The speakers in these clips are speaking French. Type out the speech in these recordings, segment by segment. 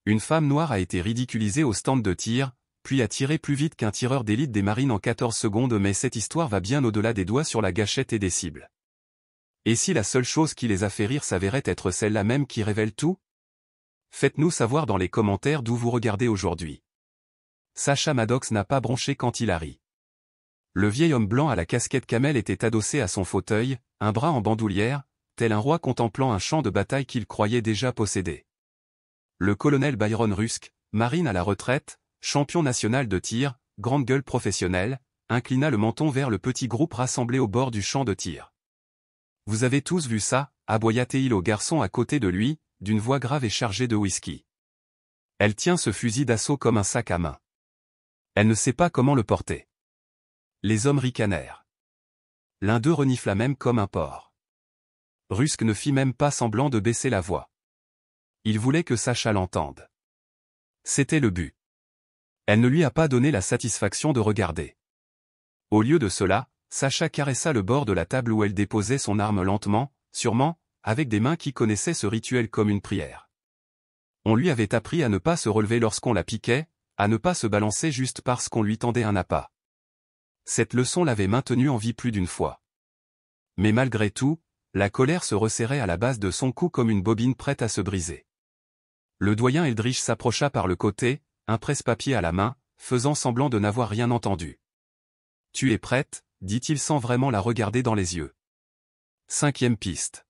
Une femme noire a été ridiculisée au stand de tir, puis a tiré plus vite qu'un tireur d'élite des marines en 14 secondes, mais cette histoire va bien au-delà des doigts sur la gâchette et des cibles. Et si la seule chose qui les a fait rire s'avérait être celle-là même qui révèle tout? Faites-nous savoir dans les commentaires d'où vous regardez aujourd'hui. Sasha Maddox n'a pas bronché quand il a ri. Le vieil homme blanc à la casquette camel était adossé à son fauteuil, un bras en bandoulière, tel un roi contemplant un champ de bataille qu'il croyait déjà posséder. Le colonel Byron Rusk, marine à la retraite, champion national de tir, grande gueule professionnelle, inclina le menton vers le petit groupe rassemblé au bord du champ de tir. « Vous avez tous vu ça » aboya-t-il au garçon à côté de lui, d'une voix grave et chargée de whisky. « Elle tient ce fusil d'assaut comme un sac à main. Elle ne sait pas comment le porter. » Les hommes ricanèrent. L'un d'eux renifla même comme un porc. Rusk ne fit même pas semblant de baisser la voix. Il voulait que Sasha l'entende. C'était le but. Elle ne lui a pas donné la satisfaction de regarder. Au lieu de cela, Sasha caressa le bord de la table où elle déposait son arme lentement, sûrement, avec des mains qui connaissaient ce rituel comme une prière. On lui avait appris à ne pas se relever lorsqu'on la piquait, à ne pas se balancer juste parce qu'on lui tendait un appât. Cette leçon l'avait maintenu en vie plus d'une fois. Mais malgré tout, la colère se resserrait à la base de son cou comme une bobine prête à se briser. Le doyen Eldridge s'approcha par le côté, un presse-papier à la main, faisant semblant de n'avoir rien entendu. « Tu es prête ?» dit-il sans vraiment la regarder dans les yeux. 5e piste.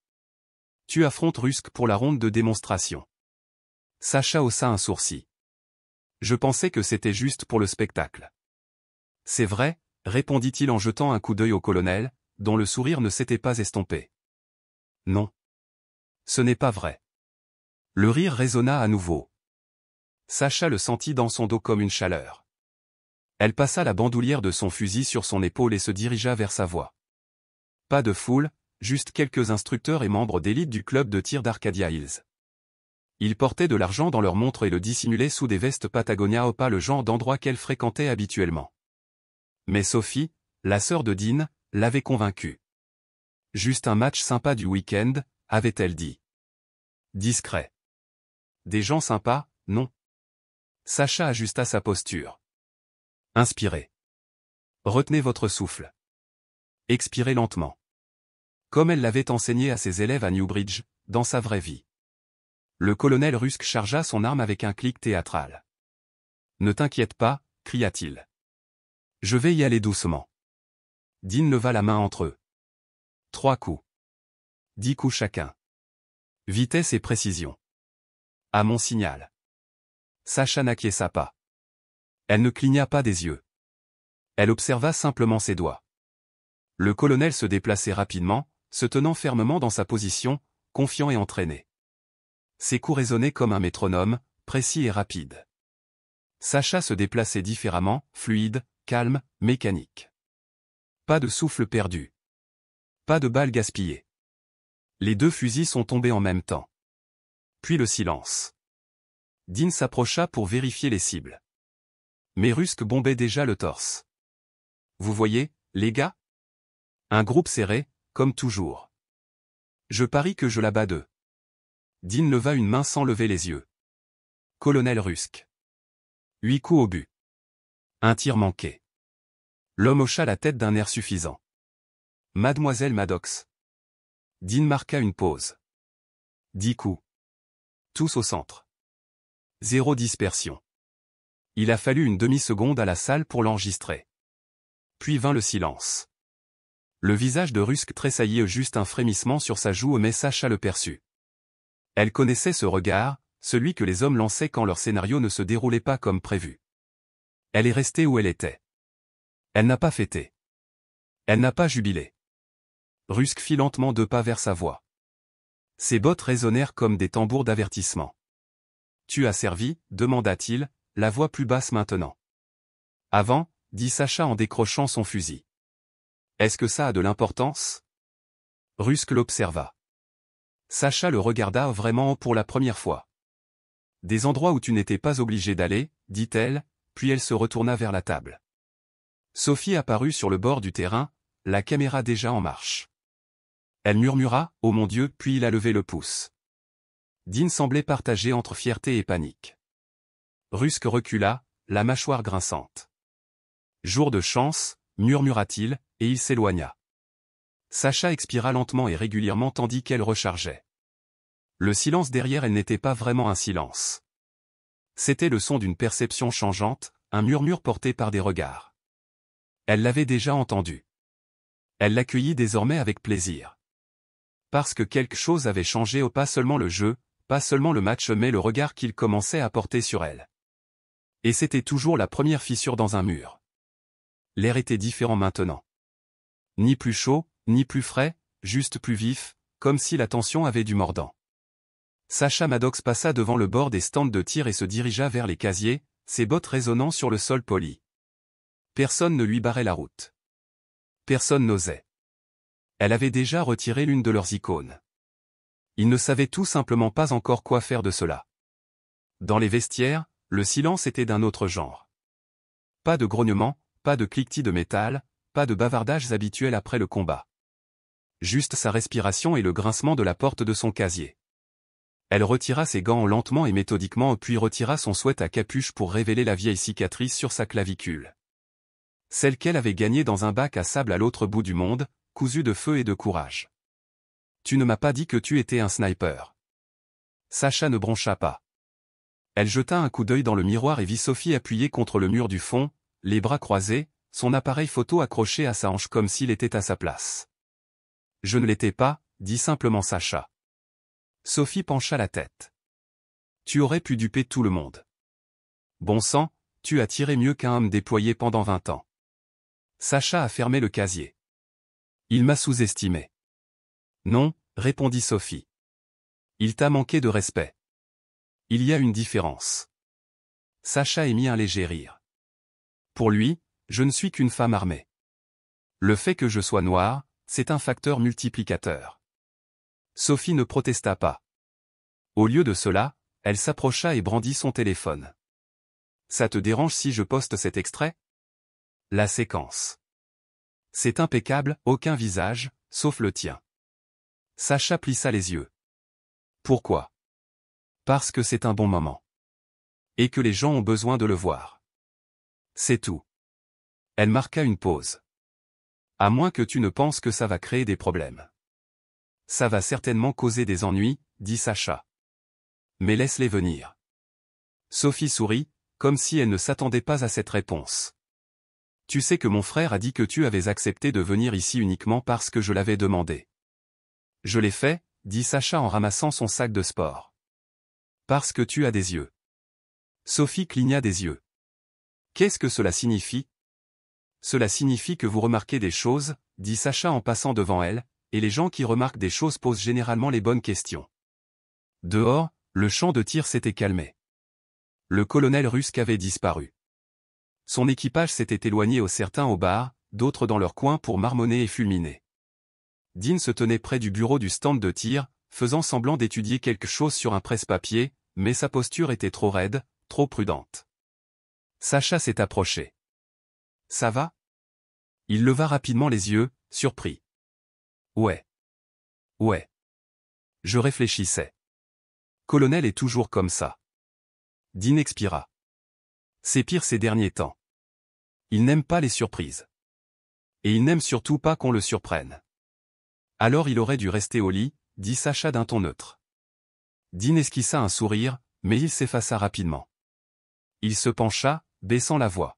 Tu affrontes Rusk pour la ronde de démonstration. Sasha haussa un sourcil. Je pensais que c'était juste pour le spectacle. C'est vrai, répondit-il en jetant un coup d'œil au colonel, dont le sourire ne s'était pas estompé. Non. Ce n'est pas vrai. Le rire résonna à nouveau. Sasha le sentit dans son dos comme une chaleur. Elle passa la bandoulière de son fusil sur son épaule et se dirigea vers sa voix. Pas de foule, juste quelques instructeurs et membres d'élite du club de tir d'Arcadia Hills. Ils portaient de l'argent dans leurs montres et le dissimulaient sous des vestes Patagonia au pas, le genre d'endroit qu'elle fréquentait habituellement. Mais Sophie, la sœur de Dean, l'avait convaincue. Juste un match sympa du week-end, avait-elle dit. Discret. Des gens sympas, non. Sasha ajusta sa posture. Inspirez. Retenez votre souffle. Expirez lentement. Comme elle l'avait enseigné à ses élèves à Newbridge, dans sa vraie vie. Le colonel Rusk chargea son arme avec un clic théâtral. Ne t'inquiète pas, cria-t-il. Je vais y aller doucement. Dean leva la main entre eux. 3 coups. 10 coups chacun. Vitesse et précision. À mon signal. Sasha n'acquiesça pas. Elle ne cligna pas des yeux. Elle observa simplement ses doigts. Le colonel se déplaçait rapidement, se tenant fermement dans sa position, confiant et entraîné. Ses coups résonnaient comme un métronome, précis et rapide. Sasha se déplaçait différemment, fluide, calme, mécanique. Pas de souffle perdu. Pas de balles gaspillées. Les 2 fusils sont tombés en même temps. Puis le silence. Dean s'approcha pour vérifier les cibles. Mais Rusk bombait déjà le torse. Vous voyez, les gars? Un groupe serré, comme toujours. Je parie que je la bats 2. Dean leva une main sans lever les yeux. Colonel Rusk. 8 coups au but. Un tir manqué. L'homme hocha la tête d'un air suffisant. Mademoiselle Maddox. Dean marqua une pause. 10 coups. Tous au centre. 0 dispersion. Il a fallu une demi-seconde à la salle pour l'enregistrer. Puis vint le silence. Le visage de Rusk tressaillit, juste un frémissement sur sa joue, mais Sasha le perçut. Elle connaissait ce regard, celui que les hommes lançaient quand leur scénario ne se déroulait pas comme prévu. Elle est restée où elle était. Elle n'a pas fêté. Elle n'a pas jubilé. Rusk fit lentement 2 pas vers sa voix. Ses bottes résonnèrent comme des tambours d'avertissement. Tu as servi, demanda-t-il, la voix plus basse maintenant. Avant, dit Sasha en décrochant son fusil. Est-ce que ça a de l'importance? Rusk l'observa. Sasha le regarda vraiment pour la première fois. Des endroits où tu n'étais pas obligé d'aller, dit-elle, puis elle se retourna vers la table. Sophie apparut sur le bord du terrain, la caméra déjà en marche. Elle murmura, oh mon Dieu, puis il a levé le pouce. Dean semblait partagé entre fierté et panique. Rusk recula, la mâchoire grinçante. Jour de chance, murmura-t-il, et il s'éloigna. Sacha expira lentement et régulièrement tandis qu'elle rechargeait. Le silence derrière elle n'était pas vraiment un silence. C'était le son d'une perception changeante, un murmure porté par des regards. Elle l'avait déjà entendu. Elle l'accueillit désormais avec plaisir. Parce que quelque chose avait changé, pas seulement le jeu, pas seulement le match mais le regard qu'il commençait à porter sur elle. Et c'était toujours la première fissure dans un mur. L'air était différent maintenant. Ni plus chaud, ni plus frais, juste plus vif, comme si la tension avait du mordant. Sacha Maddox passa devant le bord des stands de tir et se dirigea vers les casiers, ses bottes résonnant sur le sol poli. Personne ne lui barrait la route. Personne n'osait. Elle avait déjà retiré l'une de leurs icônes. Ils ne savaient tout simplement pas encore quoi faire de cela. Dans les vestiaires, le silence était d'un autre genre. Pas de grognements, pas de cliquetis de métal, pas de bavardages habituels après le combat. Juste sa respiration et le grincement de la porte de son casier. Elle retira ses gants lentement et méthodiquement puis retira son sweat à capuche pour révéler la vieille cicatrice sur sa clavicule. Celle qu'elle avait gagnée dans un bac à sable à l'autre bout du monde, cousue de feu et de courage. Tu ne m'as pas dit que tu étais un sniper. Sacha ne broncha pas. Elle jeta un coup d'œil dans le miroir et vit Sophie appuyée contre le mur du fond, les bras croisés, son appareil photo accroché à sa hanche comme s'il était à sa place. Je ne l'étais pas, dit simplement Sacha. Sophie pencha la tête. Tu aurais pu duper tout le monde. Bon sang, tu as tiré mieux qu'un homme déployé pendant 20 ans. Sacha a fermé le casier. Il m'a sous-estimé. Non, répondit Sophie. Il t'a manqué de respect. Il y a une différence. Sacha émit un léger rire. Pour lui, je ne suis qu'une femme armée. Le fait que je sois noire, c'est un facteur multiplicateur. Sophie ne protesta pas. Au lieu de cela, elle s'approcha et brandit son téléphone. Ça te dérange si je poste cet extrait? La séquence. C'est impeccable, aucun visage, sauf le tien. Sacha plissa les yeux. Pourquoi? Parce que c'est un bon moment. Et que les gens ont besoin de le voir. C'est tout. Elle marqua une pause. À moins que tu ne penses que ça va créer des problèmes. Ça va certainement causer des ennuis, dit Sacha. Mais laisse-les venir. Sophie sourit, comme si elle ne s'attendait pas à cette réponse. Tu sais que mon frère a dit que tu avais accepté de venir ici uniquement parce que je l'avais demandé. Je l'ai fait, dit Sacha en ramassant son sac de sport. Parce que tu as des yeux. Sophie cligna des yeux. Qu'est-ce que cela signifie? Cela signifie que vous remarquez des choses, dit Sacha en passant devant elle, et les gens qui remarquent des choses posent généralement les bonnes questions. Dehors, le champ de tir s'était calmé. Le colonel Rusk avait disparu. Son équipage s'était éloigné certains au bar, d'autres dans leur coin pour marmonner et fulminer. Dean se tenait près du bureau du stand de tir, faisant semblant d'étudier quelque chose sur un presse-papier, mais sa posture était trop raide, trop prudente. Sacha s'est approché. Ça va? Il leva rapidement les yeux, surpris. Ouais. Ouais. Je réfléchissais. Colonel est toujours comme ça. Dean expira. C'est pire ces derniers temps. Il n'aime pas les surprises. Et il n'aime surtout pas qu'on le surprenne. Alors il aurait dû rester au lit, dit Sacha d'un ton neutre. Dean esquissa un sourire, mais il s'effaça rapidement. Il se pencha, baissant la voix.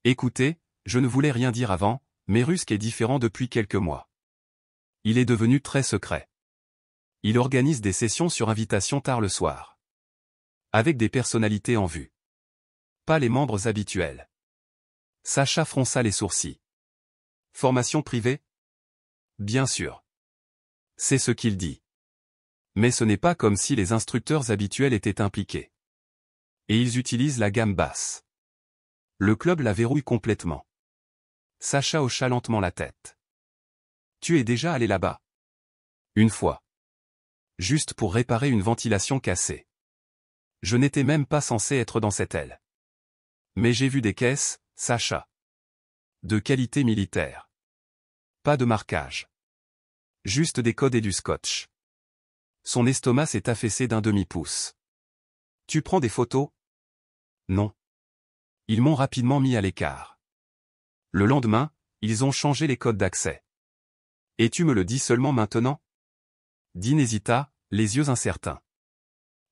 Écoutez, je ne voulais rien dire avant, mais Rusk est différent depuis quelques mois. Il est devenu très secret. Il organise des sessions sur invitation tard le soir. Avec des personnalités en vue. Pas les membres habituels. Sacha fronça les sourcils. Formation privée? Bien sûr. C'est ce qu'il dit. Mais ce n'est pas comme si les instructeurs habituels étaient impliqués. Et ils utilisent la gamme basse. Le club la verrouille complètement. Sacha hocha lentement la tête. Tu es déjà allé là-bas? Une fois. Juste pour réparer une ventilation cassée. Je n'étais même pas censé être dans cette aile. Mais j'ai vu des caisses, Sacha. De qualité militaire. Pas de marquage. Juste des codes et du scotch. Son estomac s'est affaissé d'un demi-pouce. Tu prends des photos? Non. Ils m'ont rapidement mis à l'écart. Le lendemain, ils ont changé les codes d'accès. Et tu me le dis seulement maintenant? Dean hésita, les yeux incertains.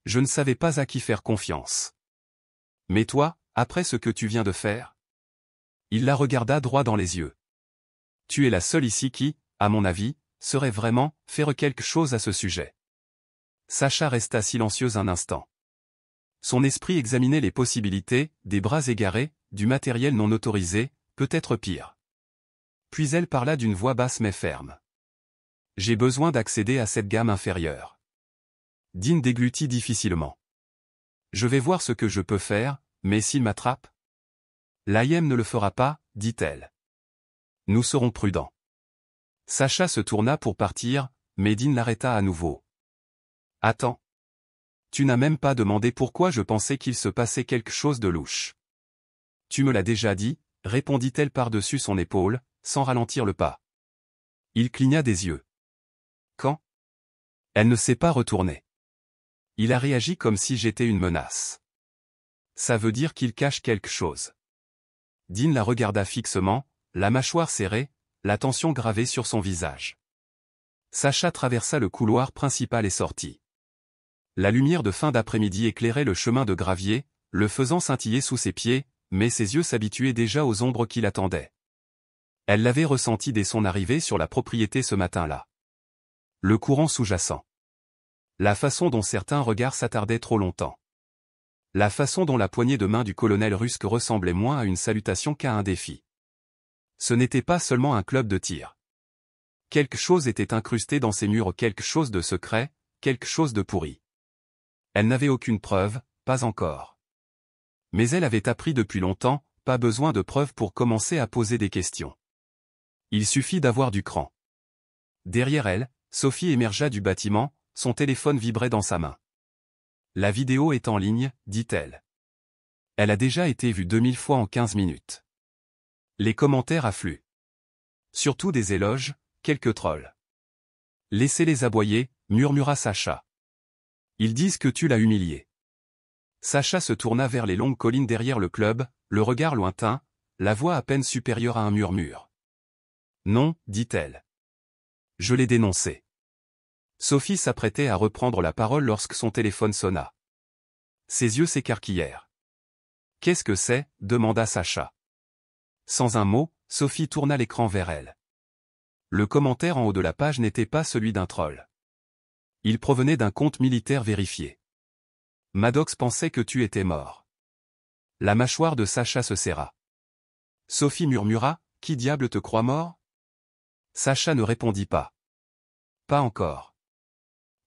Je ne savais pas à qui faire confiance. Mais toi, après ce que tu viens de faire? Il la regarda droit dans les yeux. Tu es la seule ici qui, à mon avis, saurait vraiment faire quelque chose à ce sujet. Sacha resta silencieuse un instant. Son esprit examinait les possibilités, des bras égarés, du matériel non autorisé, peut-être pire. Puis elle parla d'une voix basse mais ferme. J'ai besoin d'accéder à cette gamme inférieure. Dean déglutit difficilement. Je vais voir ce que je peux faire, mais s'il m'attrape? L'IM ne le fera pas, dit-elle. Nous serons prudents. Sacha se tourna pour partir, mais Dean l'arrêta à nouveau. Attends. Tu n'as même pas demandé pourquoi je pensais qu'il se passait quelque chose de louche. Tu me l'as déjà dit, répondit-elle par-dessus son épaule, sans ralentir le pas. Il cligna des yeux. Quand? Elle ne s'est pas retournée. Il a réagi comme si j'étais une menace. Ça veut dire qu'il cache quelque chose. Dean la regarda fixement, la mâchoire serrée, la tension gravée sur son visage. Sacha traversa le couloir principal et sortit. La lumière de fin d'après-midi éclairait le chemin de gravier, le faisant scintiller sous ses pieds, mais ses yeux s'habituaient déjà aux ombres qui l'attendaient. Elle l'avait ressenti dès son arrivée sur la propriété ce matin-là. Le courant sous-jacent. La façon dont certains regards s'attardaient trop longtemps. La façon dont la poignée de main du colonel Rusk ressemblait moins à une salutation qu'à un défi. Ce n'était pas seulement un club de tir. Quelque chose était incrusté dans ces murs, quelque chose de secret, quelque chose de pourri. Elle n'avait aucune preuve, pas encore. Mais elle avait appris depuis longtemps, pas besoin de preuves pour commencer à poser des questions. Il suffit d'avoir du cran. Derrière elle, Sophie émergea du bâtiment, son téléphone vibrait dans sa main. La vidéo est en ligne, dit-elle. Elle a déjà été vue 2000 fois en 15 minutes. Les commentaires affluent. Surtout des éloges, quelques trolls. Laissez-les aboyer, murmura Sacha. Ils disent que tu l'as humilié. Sacha se tourna vers les longues collines derrière le club, le regard lointain, la voix à peine supérieure à un murmure. Non, dit-elle. Je l'ai dénoncé. Sophie s'apprêtait à reprendre la parole lorsque son téléphone sonna. Ses yeux s'écarquillèrent. Qu'est-ce que c'est? Demanda Sacha. Sans un mot, Sophie tourna l'écran vers elle. Le commentaire en haut de la page n'était pas celui d'un troll. Il provenait d'un compte militaire vérifié. Maddox pensait que tu étais mort. La mâchoire de Sacha se serra. Sophie murmura, qui diable te croit mort? Sacha ne répondit pas. Pas encore.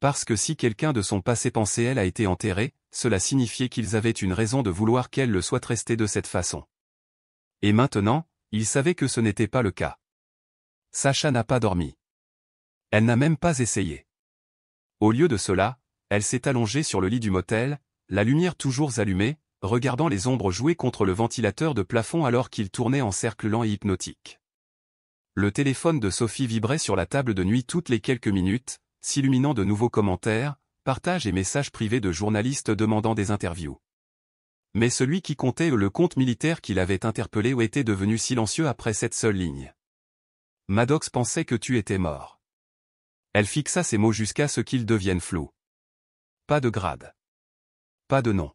Parce que si quelqu'un de son passé pensait elle a été enterré, cela signifiait qu'ils avaient une raison de vouloir qu'elle le soit restée de cette façon. Et maintenant, il savait que ce n'était pas le cas. Sacha n'a pas dormi. Elle n'a même pas essayé. Au lieu de cela, elle s'est allongée sur le lit du motel, la lumière toujours allumée, regardant les ombres jouer contre le ventilateur de plafond alors qu'il tournait en cercle lent et hypnotique. Le téléphone de Sophie vibrait sur la table de nuit toutes les quelques minutes, s'illuminant de nouveaux commentaires, partages et messages privés de journalistes demandant des interviews. Mais celui qui comptait le compte militaire qui l'avait interpellé était devenu silencieux après cette seule ligne. Maddox pensait que tu étais mort. Elle fixa ces mots jusqu'à ce qu'ils deviennent flous. Pas de grade. Pas de nom.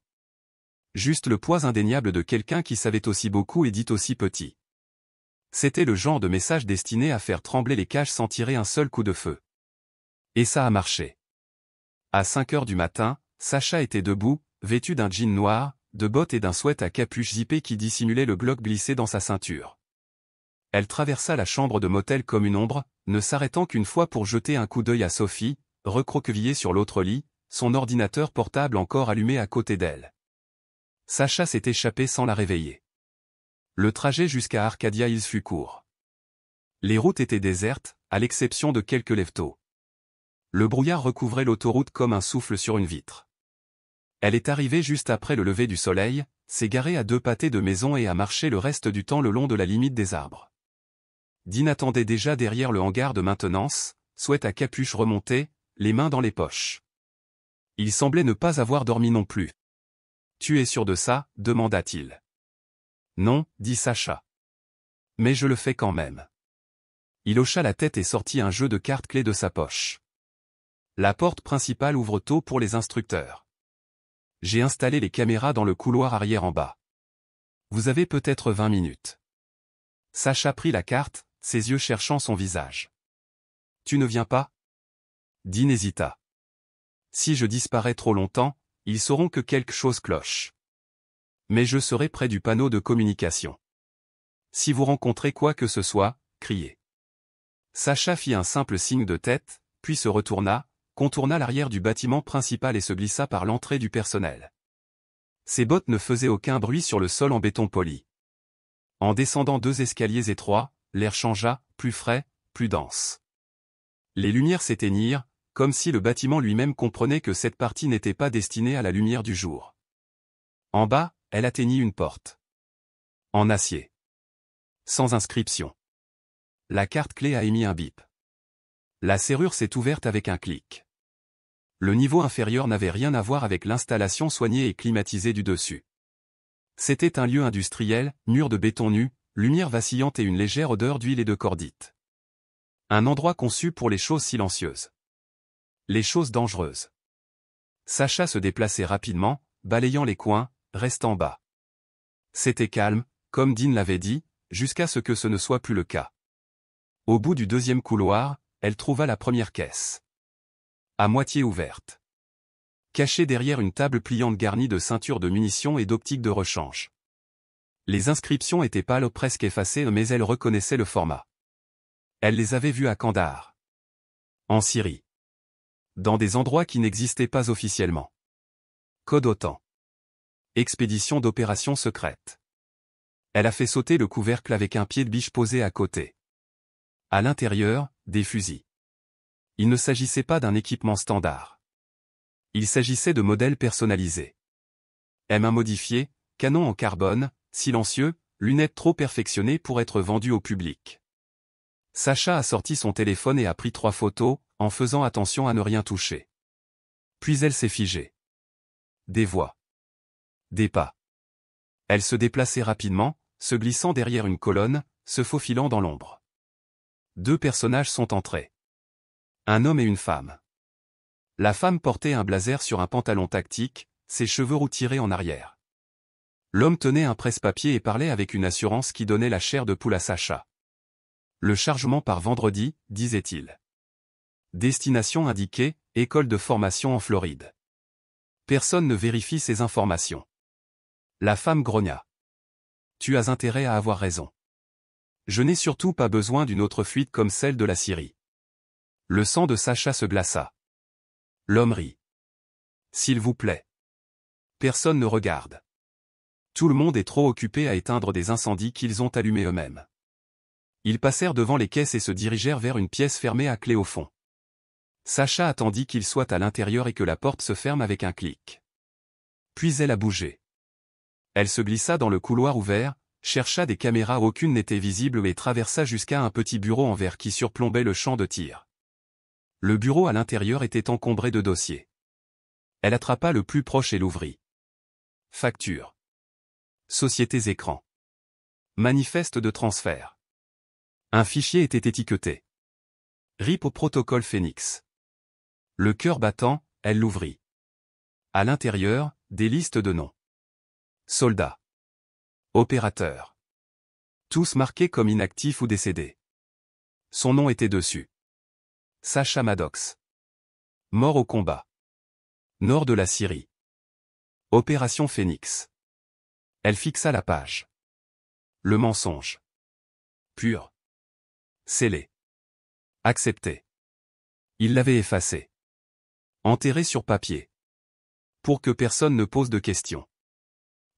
Juste le poids indéniable de quelqu'un qui savait aussi beaucoup et dit aussi petit. C'était le genre de message destiné à faire trembler les cages sans tirer un seul coup de feu. Et ça a marché. À 5 heures du matin, Sacha était debout, vêtu d'un jean noir, de bottes et d'un sweat à capuche zippée qui dissimulait le Glock glissé dans sa ceinture. Elle traversa la chambre de motel comme une ombre, ne s'arrêtant qu'une fois pour jeter un coup d'œil à Sophie, recroquevillée sur l'autre lit, son ordinateur portable encore allumé à côté d'elle. Sacha s'est échappé sans la réveiller. Le trajet jusqu'à Arcadia Hills fut court. Les routes étaient désertes, à l'exception de quelques lève-tôt. Le brouillard recouvrait l'autoroute comme un souffle sur une vitre. Elle est arrivée juste après le lever du soleil, s'est garée à 2 pâtés de maison et a marché le reste du temps le long de la limite des arbres. Dean attendait déjà derrière le hangar de maintenance, sweat à capuche remontée, les mains dans les poches. Il semblait ne pas avoir dormi non plus. Tu es sûr de ça, demanda-t-il. Non, dit Sacha. Mais je le fais quand même. Il hocha la tête et sortit un jeu de cartes clés de sa poche. La porte principale ouvre tôt pour les instructeurs. J'ai installé les caméras dans le couloir arrière en bas. Vous avez peut-être 20 minutes. Sacha prit la carte, ses yeux cherchant son visage. Tu ne viens pas? Dean hésita. Si je disparais trop longtemps, ils sauront que quelque chose cloche. Mais je serai près du panneau de communication. Si vous rencontrez quoi que ce soit, criez. Sacha fit un simple signe de tête, puis se retourna, contourna l'arrière du bâtiment principal et se glissa par l'entrée du personnel. Ses bottes ne faisaient aucun bruit sur le sol en béton poli. En descendant 2 escaliers étroits, l'air changea, plus frais, plus dense. Les lumières s'éteignirent, comme si le bâtiment lui-même comprenait que cette partie n'était pas destinée à la lumière du jour. En bas, elle atteignit une porte. En acier. Sans inscription. La carte clé a émis un bip. La serrure s'est ouverte avec un clic. Le niveau inférieur n'avait rien à voir avec l'installation soignée et climatisée du dessus. C'était un lieu industriel, mur de béton nu, lumière vacillante et une légère odeur d'huile et de cordite. Un endroit conçu pour les choses silencieuses. Les choses dangereuses. Sacha se déplaçait rapidement, balayant les coins, restant bas. C'était calme, comme Dean l'avait dit, jusqu'à ce que ce ne soit plus le cas. Au bout du deuxième couloir, elle trouva la première caisse. À moitié ouverte. Cachée derrière une table pliante garnie de ceintures de munitions et d'optiques de rechange. Les inscriptions étaient pâles, presque effacées, mais elle reconnaissait le format. Elle les avait vues à Kandahar. En Syrie. Dans des endroits qui n'existaient pas officiellement. Code OTAN. Expédition d'opération secrète. Elle a fait sauter le couvercle avec un pied de biche posé à côté. À l'intérieur, des fusils. Il ne s'agissait pas d'un équipement standard. Il s'agissait de modèles personnalisés. M1 modifié, canon en carbone, silencieux, lunettes trop perfectionnées pour être vendues au public. Sacha a sorti son téléphone et a pris 3 photos, en faisant attention à ne rien toucher. Puis elle s'est figée. Des voix. Des pas. Elle se déplaçait rapidement, se glissant derrière une colonne, se faufilant dans l'ombre. 2 personnages sont entrés. Un homme et une femme. La femme portait un blazer sur un pantalon tactique, ses cheveux roux tirés en arrière. L'homme tenait un presse-papier et parlait avec une assurance qui donnait la chair de poule à Sacha. Le chargement part vendredi, disait-il. Destination indiquée, école de formation en Floride. Personne ne vérifie ces informations. La femme grogna. Tu as intérêt à avoir raison. Je n'ai surtout pas besoin d'une autre fuite comme celle de la Syrie. Le sang de Sacha se glaça. L'homme rit. S'il vous plaît. Personne ne regarde. Tout le monde est trop occupé à éteindre des incendies qu'ils ont allumés eux-mêmes. Ils passèrent devant les caisses et se dirigèrent vers une pièce fermée à clé au fond. Sacha attendit qu'il soit à l'intérieur et que la porte se ferme avec un clic. Puis elle a bougé. Elle se glissa dans le couloir ouvert, chercha des caméras, aucune n'était visible et traversa jusqu'à un petit bureau en verre qui surplombait le champ de tir. Le bureau à l'intérieur était encombré de dossiers. Elle attrapa le plus proche et l'ouvrit. Facture. Sociétés écran. Manifeste de transfert. Un fichier était étiqueté. RIP au protocole Phoenix. Le cœur battant, elle l'ouvrit. À l'intérieur, des listes de noms. Soldats. Opérateurs. Tous marqués comme inactifs ou décédés. Son nom était dessus. Sacha Maddox. Mort au combat. Nord de la Syrie. Opération Phoenix. Elle fixa la page. Le mensonge. Pur. Scellé. Accepté. Il l'avait effacé. Enterré sur papier. Pour que personne ne pose de questions.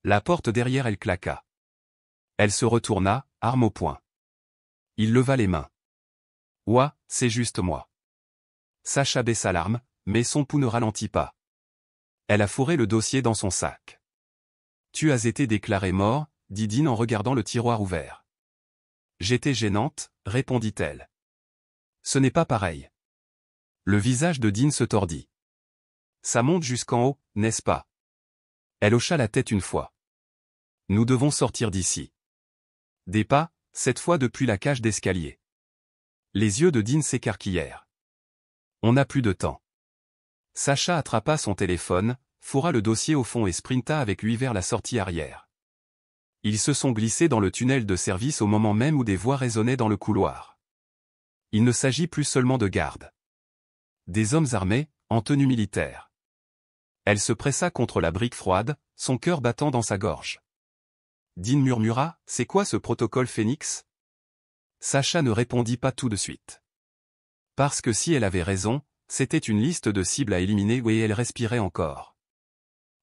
La porte derrière elle claqua. Elle se retourna, arme au poing. Il leva les mains. Ouah, c'est juste moi. Sacha baissa l'arme, mais son pouls ne ralentit pas. Elle a fourré le dossier dans son sac. Tu as été déclaré mort, dit Dean en regardant le tiroir ouvert. J'étais gênante, répondit-elle. Ce n'est pas pareil. Le visage de Dean se tordit. Ça monte jusqu'en haut, n'est-ce pas? Elle hocha la tête une fois. Nous devons sortir d'ici. Des pas, cette fois depuis la cage d'escalier. Les yeux de Dean s'écarquillèrent. On n'a plus de temps. Sacha attrapa son téléphone, fourra le dossier au fond et sprinta avec lui vers la sortie arrière. Ils se sont glissés dans le tunnel de service au moment même où des voix résonnaient dans le couloir. Il ne s'agit plus seulement de gardes. Des hommes armés, en tenue militaire. Elle se pressa contre la brique froide, son cœur battant dans sa gorge. Dean murmura, « C'est quoi ce protocole Phoenix ?» Sacha ne répondit pas tout de suite. Parce que si elle avait raison, c'était une liste de cibles à éliminer et elle respirait encore.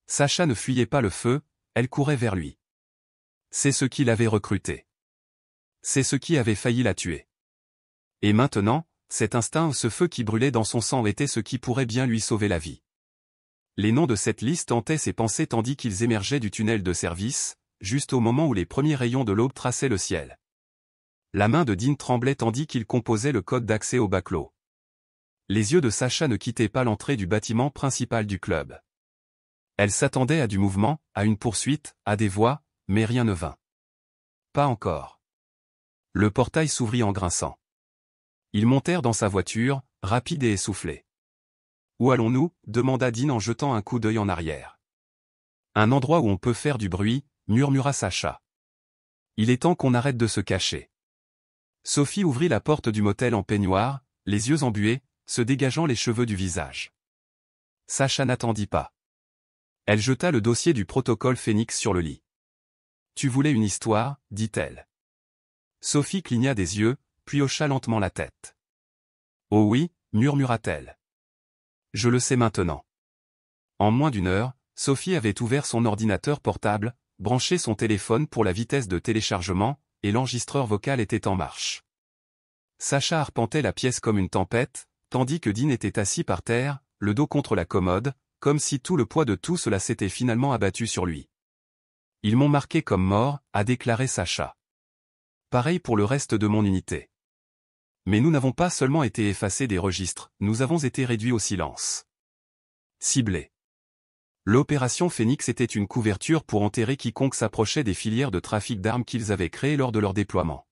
Sacha ne fuyait pas le feu, elle courait vers lui. C'est ce qui l'avait recruté. C'est ce qui avait failli la tuer. Et maintenant, cet instinct, ce feu qui brûlait dans son sang était ce qui pourrait bien lui sauver la vie. Les noms de cette liste hantaient ses pensées tandis qu'ils émergeaient du tunnel de service, juste au moment où les premiers rayons de l'aube traçaient le ciel. La main de Dean tremblait tandis qu'il composait le code d'accès au backlot. Les yeux de Sacha ne quittaient pas l'entrée du bâtiment principal du club. Elle s'attendait à du mouvement, à une poursuite, à des voix, mais rien ne vint. Pas encore. Le portail s'ouvrit en grinçant. Ils montèrent dans sa voiture, rapide et essoufflé. « Où allons-nous » demanda Dean en jetant un coup d'œil en arrière. « Un endroit où on peut faire du bruit » murmura Sacha. « Il est temps qu'on arrête de se cacher. » Sophie ouvrit la porte du motel en peignoir, les yeux embués, se dégageant les cheveux du visage. Sacha n'attendit pas. Elle jeta le dossier du protocole Phoenix sur le lit. « Tu voulais une histoire » dit-elle. Sophie cligna des yeux, puis hocha lentement la tête. « Oh oui » murmura-t-elle. « Je le sais maintenant. » En moins d'une heure, Sophie avait ouvert son ordinateur portable, branché son téléphone pour la vitesse de téléchargement, et l'enregistreur vocal était en marche. Sacha arpentait la pièce comme une tempête, tandis que Dean était assis par terre, le dos contre la commode, comme si tout le poids de tout cela s'était finalement abattu sur lui. « Ils m'ont marqué comme mort » a déclaré Sacha. « Pareil pour le reste de mon unité. Mais nous n'avons pas seulement été effacés des registres, nous avons été réduits au silence. » Ciblés. L'opération Phoenix était une couverture pour enterrer quiconque s'approchait des filières de trafic d'armes qu'ils avaient créées lors de leur déploiement.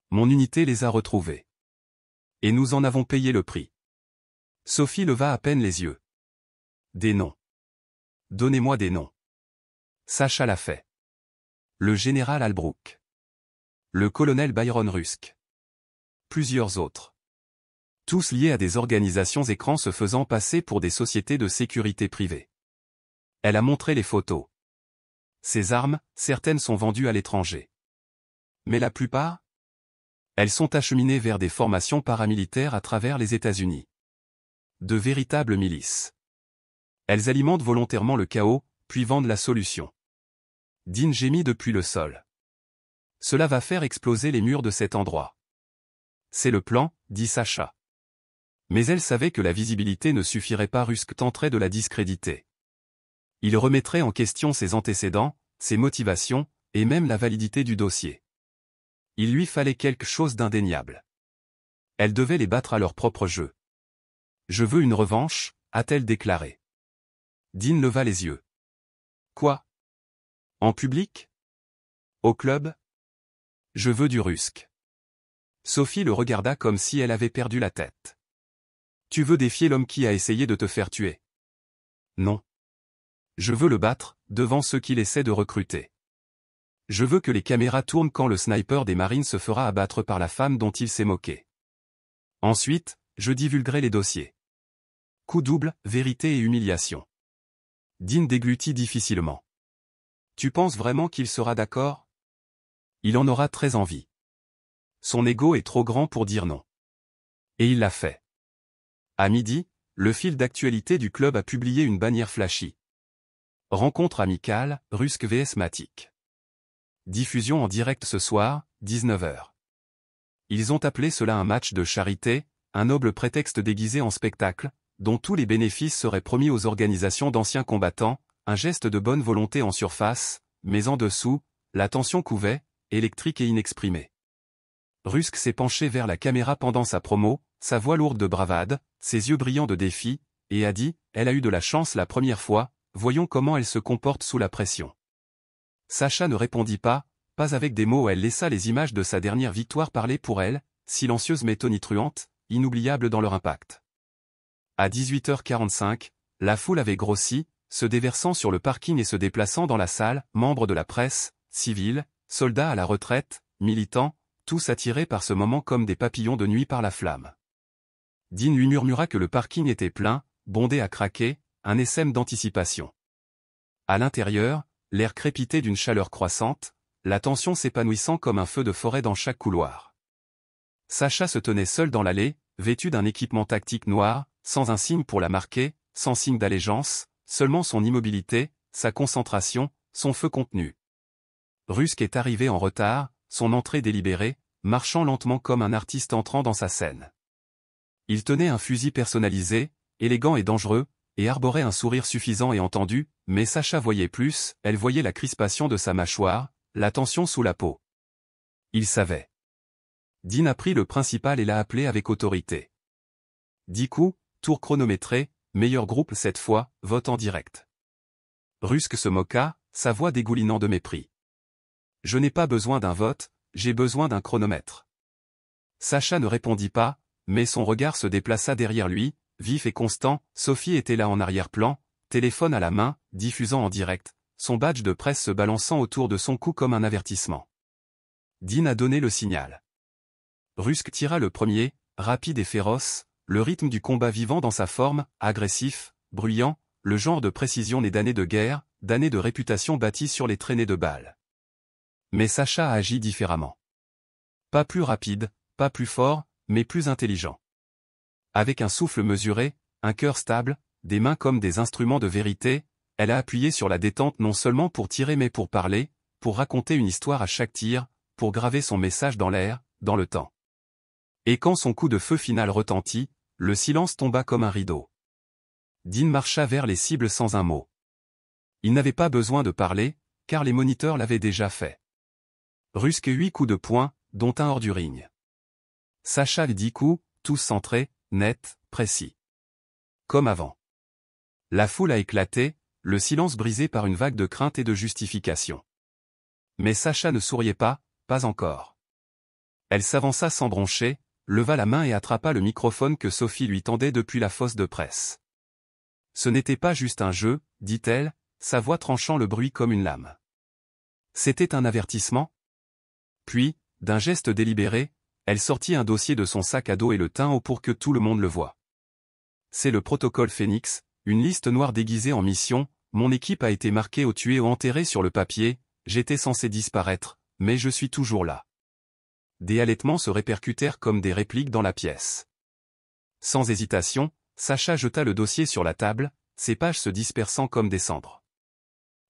Mon unité les a retrouvés. Et nous en avons payé le prix. Sophie leva à peine les yeux. Des noms. Donnez-moi des noms. Sacha l'a fait. Le général Albrook. Le colonel Byron Rusk. Plusieurs autres. Tous liés à des organisations écrans se faisant passer pour des sociétés de sécurité privée. Elle a montré les photos. Ces armes, certaines sont vendues à l'étranger. Mais la plupart? Elles sont acheminées vers des formations paramilitaires à travers les États-Unis. De véritables milices. Elles alimentent volontairement le chaos, puis vendent la solution. Dean gémit depuis le sol. Cela va faire exploser les murs de cet endroit. C'est le plan, dit Sacha. Mais elle savait que la visibilité ne suffirait pas. Rusk tenterait de la discréditer. Il remettrait en question ses antécédents, ses motivations, et même la validité du dossier. Il lui fallait quelque chose d'indéniable. Elle devait les battre à leur propre jeu. « Je veux une revanche » a-t-elle déclaré. Dean leva les yeux. « Quoi ? En public ? Au club ? Je veux du Rusk. » Sophie le regarda comme si elle avait perdu la tête. « Tu veux défier l'homme qui a essayé de te faire tuer ? » Non. Je veux le battre, devant ceux qu'il essaie de recruter. Je veux que les caméras tournent quand le sniper des Marines se fera abattre par la femme dont il s'est moqué. Ensuite, je divulguerai les dossiers. Coup double, vérité et humiliation. Dean déglutit difficilement. Tu penses vraiment qu'il sera d'accord ? Il en aura très envie. Son ego est trop grand pour dire non. Et il l'a fait. À midi, le fil d'actualité du club a publié une bannière flashy. Rencontre amicale, Rusk vs Matic. Diffusion en direct ce soir, 19h. Ils ont appelé cela un match de charité, un noble prétexte déguisé en spectacle, dont tous les bénéfices seraient promis aux organisations d'anciens combattants, un geste de bonne volonté en surface, mais en dessous, la tension couvait, électrique et inexprimée. Rusk s'est penché vers la caméra pendant sa promo, sa voix lourde de bravade, ses yeux brillants de défi, et a dit, elle a eu de la chance la première fois, voyons comment elle se comporte sous la pression. Sacha ne répondit pas avec des mots. Elle laissa les images de sa dernière victoire parler pour elle, silencieuses mais tonitruantes, inoubliables dans leur impact. À 18h45, la foule avait grossi, se déversant sur le parking et se déplaçant dans la salle, membres de la presse, civils, soldats à la retraite, militants, tous attirés par ce moment comme des papillons de nuit par la flamme. Dean lui murmura que le parking était plein, bondé à craquer, un essaim d'anticipation. À l'intérieur, l'air crépitait d'une chaleur croissante, la tension s'épanouissant comme un feu de forêt dans chaque couloir. Sacha se tenait seul dans l'allée, vêtu d'un équipement tactique noir, sans un signe pour la marquer, sans signe d'allégeance, seulement son immobilité, sa concentration, son feu contenu. Rusk est arrivé en retard, son entrée délibérée, marchant lentement comme un artiste entrant dans sa scène. Il tenait un fusil personnalisé, élégant et dangereux, et arborait un sourire suffisant et entendu, mais Sacha voyait plus, elle voyait la crispation de sa mâchoire, la tension sous la peau. Il savait. Dean a pris le principal et l'a appelé avec autorité. 10 coups, tour chronométré, meilleur groupe cette fois, vote en direct. Rusk se moqua, sa voix dégoulinant de mépris. Je n'ai pas besoin d'un vote, j'ai besoin d'un chronomètre. Sacha ne répondit pas, mais son regard se déplaça derrière lui, vif et constant. Sophie était là en arrière-plan, téléphone à la main, diffusant en direct, son badge de presse se balançant autour de son cou comme un avertissement. Dean a donné le signal. Rusk tira le premier, rapide et féroce, le rythme du combat vivant dans sa forme, agressif, bruyant, le genre de précision né d'années de guerre, d'années de réputation bâtie sur les traînées de balles. Mais Sacha a agi différemment. Pas plus rapide, pas plus fort, mais plus intelligent. Avec un souffle mesuré, un cœur stable, des mains comme des instruments de vérité, elle a appuyé sur la détente non seulement pour tirer mais pour parler, pour raconter une histoire à chaque tir, pour graver son message dans l'air, dans le temps. Et quand son coup de feu final retentit, le silence tomba comme un rideau. Dean marcha vers les cibles sans un mot. Il n'avait pas besoin de parler, car les moniteurs l'avaient déjà fait. Rusk 8 coups de poing, dont un hors du ring. Sacha 10 coups, tous centrés, nets, précis. Comme avant. La foule a éclaté, le silence brisé par une vague de crainte et de justification. Mais Sacha ne souriait pas encore. Elle s'avança sans broncher, leva la main et attrapa le microphone que Sophie lui tendait depuis la fosse de presse. Ce n'était pas juste un jeu, dit-elle, sa voix tranchant le bruit comme une lame. C'était un avertissement. Puis, d'un geste délibéré, elle sortit un dossier de son sac à dos et le tint haut pour que tout le monde le voie. C'est le protocole Phoenix, une liste noire déguisée en mission. Mon équipe a été marquée ou tuée ou enterrée sur le papier, j'étais censé disparaître, mais je suis toujours là. Des halètements se répercutèrent comme des répliques dans la pièce. Sans hésitation, Sacha jeta le dossier sur la table, ses pages se dispersant comme des cendres.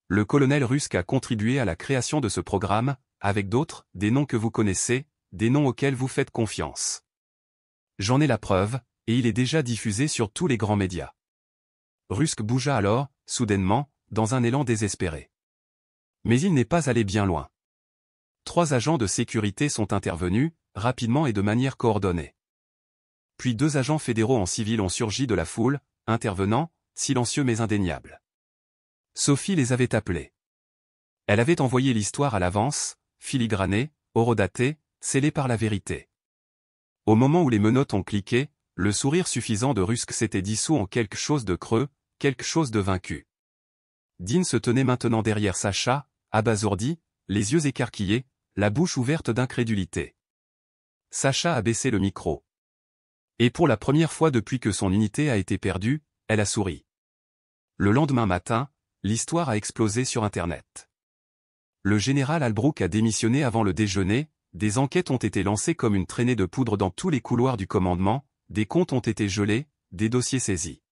Le colonel Rusk a contribué à la création de ce programme, avec d'autres, des noms que vous connaissez, des noms auxquels vous faites confiance. J'en ai la preuve, et il est déjà diffusé sur tous les grands médias. Rusk bougea alors, soudainement, dans un élan désespéré. Mais il n'est pas allé bien loin. 3 agents de sécurité sont intervenus, rapidement et de manière coordonnée. Puis 2 agents fédéraux en civil ont surgi de la foule, intervenant, silencieux mais indéniables. Sophie les avait appelés. Elle avait envoyé l'histoire à l'avance, filigranée, horodatée, scellée par la vérité. Au moment où les menottes ont cliqué, le sourire suffisant de Rusk s'était dissous en quelque chose de creux, quelque chose de vaincu. Dean se tenait maintenant derrière Sacha, abasourdi, les yeux écarquillés, la bouche ouverte d'incrédulité. Sacha a baissé le micro. Et pour la première fois depuis que son unité a été perdue, elle a souri. Le lendemain matin, l'histoire a explosé sur Internet. Le général Albrook a démissionné avant le déjeuner, des enquêtes ont été lancées comme une traînée de poudre dans tous les couloirs du commandement, des comptes ont été gelés, des dossiers saisis.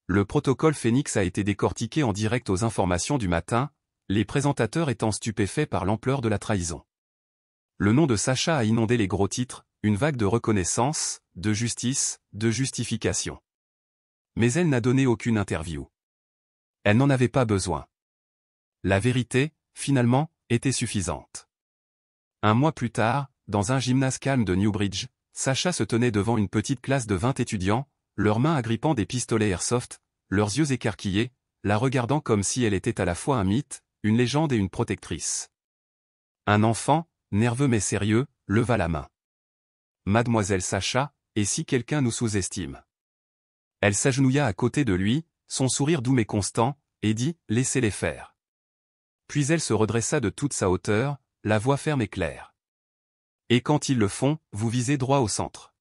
Le protocole Phoenix a été décortiqué en direct aux informations du matin, les présentateurs étant stupéfaits par l'ampleur de la trahison. Le nom de Sacha a inondé les gros titres, une vague de reconnaissance, de justice, de justification. Mais elle n'a donné aucune interview. Elle n'en avait pas besoin. La vérité, finalement, était suffisante. Un mois plus tard, dans un gymnase calme de Newbridge, Sacha se tenait devant une petite classe de 20 étudiants, leurs mains agrippant des pistolets airsoft, leurs yeux écarquillés, la regardant comme si elle était à la fois un mythe, une légende et une protectrice. Un enfant, nerveux mais sérieux, leva la main. Mademoiselle Sacha, et si quelqu'un nous sous-estime? Elle s'agenouilla à côté de lui, son sourire doux mais constant, et dit, laissez-les faire. Puis elle se redressa de toute sa hauteur, la voix ferme et claire. Et quand ils le font, vous visez droit au centre.